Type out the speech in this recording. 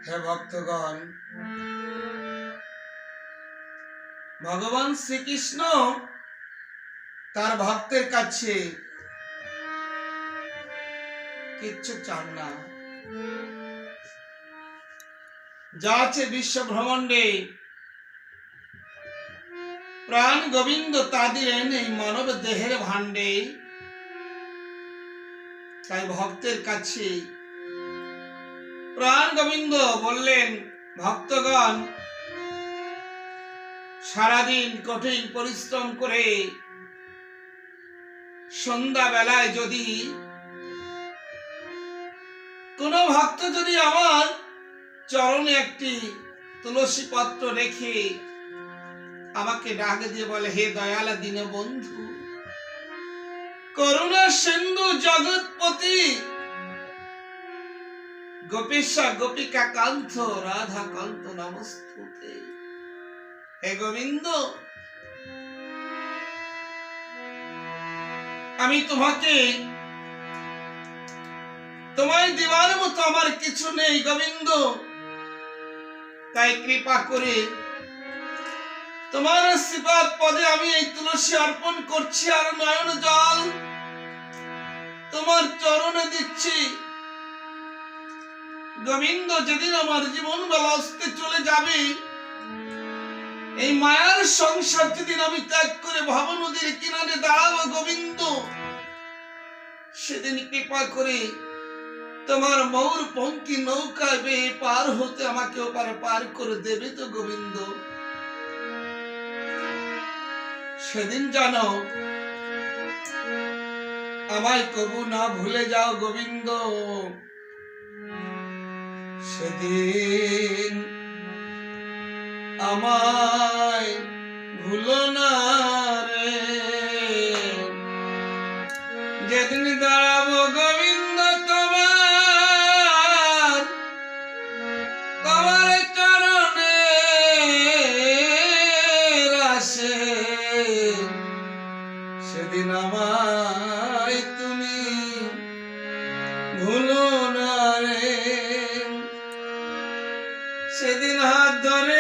হে ভক্তগণ, ভগবান শ্রীকৃষ্ণ তার ভক্তের কাছে কিচ্ছু চান না। যা আছে বিশ্ব ব্রহ্মাণ্ডে প্রাণ গোবিন্দ তা দিলেন এই মানব দেহের ভাণ্ডে। তাই ভক্তের কাছে প্রাণ গোবিন্দ বললেন, ভক্তগণ, সারাদিন কঠিন পরিশ্রম করে সন্ধ্যা বেলায় যদি কোন ভক্ত যদি আমার চরণে একটি তুলসী পত্র রেখে আমাকে ডাক দিয়ে বলে, হে দয়াল দীনবন্ধু, করুণা সিন্ধু জগৎপতি, গোপেশ্বর গোপিকা কান্ত রাধা কান্ত নমস্তুতে। হে গোবিন্দ, আমি তোমায় দেওয়ার মতো আমার কিছু নেই গোবিন্দ, তাই কৃপা করে তোমার শ্রীপাদ পদে আমি এই তুলসী অর্পণ করছি, আর নয়ন জল তোমার চরণে দিচ্ছি। গোবিন্দ, যেদিন আমার জীবন বেলা অস্তে চলে যাবে, এই মায়ার সংসার যেদিন আমি ত্যাগ করে ভব নদীর কিনারে দাঁড়াবো গোবিন্দ, সেদিন কৃপা করে তোমার ময়ূর পঙ্খী নৌকায় বেয়ে পার হতে আমাকে ওপারে পার করে দেবে তো গোবিন্দ। সেদিন জানো আমায় কবু না ভুলে যাও গোবিন্দ। সেদিন আমায় ভুলো না রে, যেদিন দাঁড়াবো গোবিন্দ তোমার চরণে আসে, সেদিন আমায় তুমি ভুলো না রে। সেদিন হাত ধরে